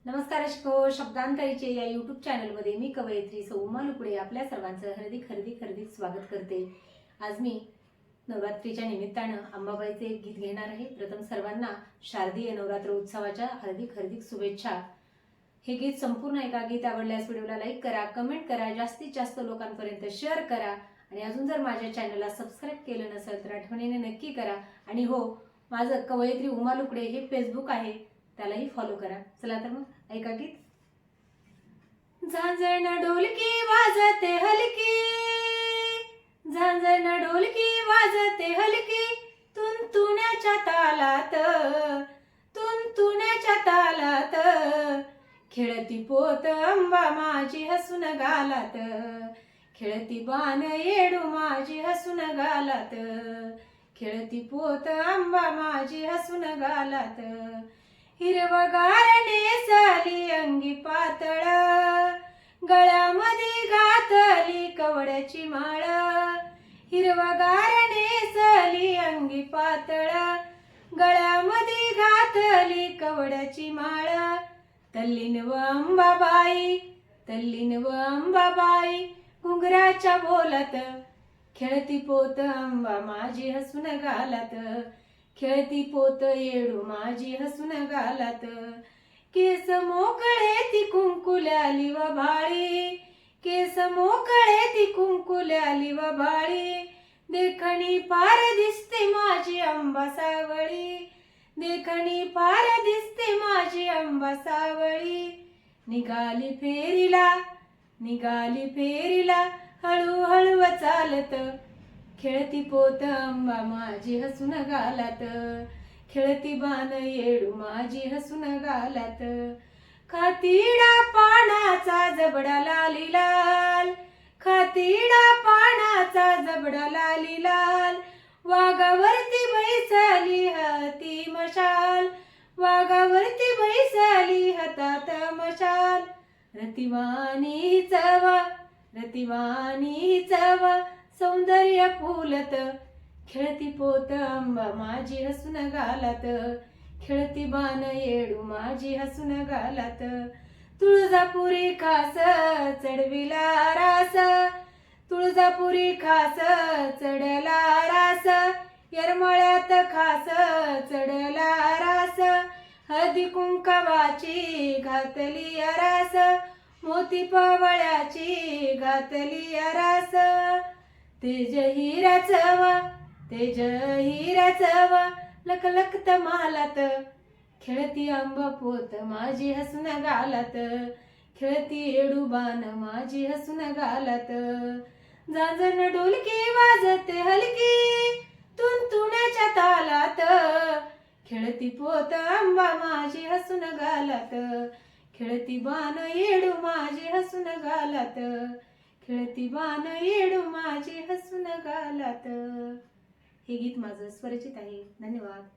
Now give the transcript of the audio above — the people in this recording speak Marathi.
नमस्कार शिको शब्दांतरीचे या यूट्यूब चॅनलमध्ये मी कवयित्री सौ उमा लुकडे आपल्या सर्वांचं हार्दिक स्वागत करते। आज मी नवरात्रीच्या निमित्तानं अंबाबाईचे एक गीत घेणार आहे। प्रथम सर्वांना शारदीय नवरात्र उत्सवाच्या हार्दिक शुभेच्छा। हे गीत संपूर्ण ऐका। गीत आवडल्यास व्हिडिओला लाईक करा, कमेंट करा, जास्तीत जास्त लोकांपर्यंत शेअर करा आणि अजून जर माझ्या चॅनलला सबस्क्राईब केलं नसेल तर आठवणीने नक्की करा। आणि हो, माझं कवयित्री उमा लुकडे हे फेसबुक आहे, त्यालाही फॉलो करा। चला तर मग ऐका गीत। झांझण ढोलकी वाजते हलकी, झांझण ढोलकी वाजते हलकी, तुणतुण्याच्या तालात, तुणतुण्याच्या तालात, खेळती पोत अंबा माझी हसून गालात, खेळती बाण येडू माझी हसून गालात, खेळती पोत अंबा माझी हसून गालात, हिरवगार नेसली अंगी पातळ, गळ्यामध्ये घातली कवड्याची माळ, हिरवगार नेसली अंगी पातळ, गळ्यामध्ये घातली कवड्याची माळ, तल्लीन व अंबाबाई, तल्लीन व अंबाबाई, घुंगराच्या बोलात, खेळती पोत अंबा माझी हसून गालात, खेळती पोत येडू माझी हसून गालात, केस मोकळे ती कुंकुल्याली व भाळी, केस मोकळे ती कुंकुल्याली व भाळी, देखणी पार दिसते माझी अंबा सावळी, देखणी पार दिसते माझी अंबा सावळी, निघाली फेरीला, निघाली फेरीला, हळूहळू चालत, खेळती पोत अंबा माझी हसून गालात, खेळती बाण येडू माझी हसून गालात, खातीडा पानाचा जबडा लाली लाल, खातीडा पानाचा जबडा लाली लाल, वाघावरती बैसली हाती मशाल, वाघावरती बैसली हातात मशाल, रतिवानी चवा, रतिवानी चवा, सौंदर्य फुलत, खेळती पोत अंबा माझी हसून गालात, खेळती बाण येडू माझी हसून गालात, तुळजापुरी खास चढविला रास, तुळजापुरी खास चढला रास, येरमळ्यात खास चढला रास, हळदी कुंकवाची घातली रास, मोती पवळ्याची घातली रास, तेज हिराचवा, तेज हिराचवा, लखलखत मालात, खेळती अंबा पोत माझी हसून गालात, खेळती येडू बाण माझी हसून गालात, झांझण ढोलकी वाजते हलकी, तुणतुण्याच्या तालात, खेळती पोत अंबा माझी हसून गालात, खेळती बाण येडू माझी हसून गालात, खेळती बाण येडू माझी हसून गालात। हे गीत माझं स्वरचित आहे। धन्यवाद।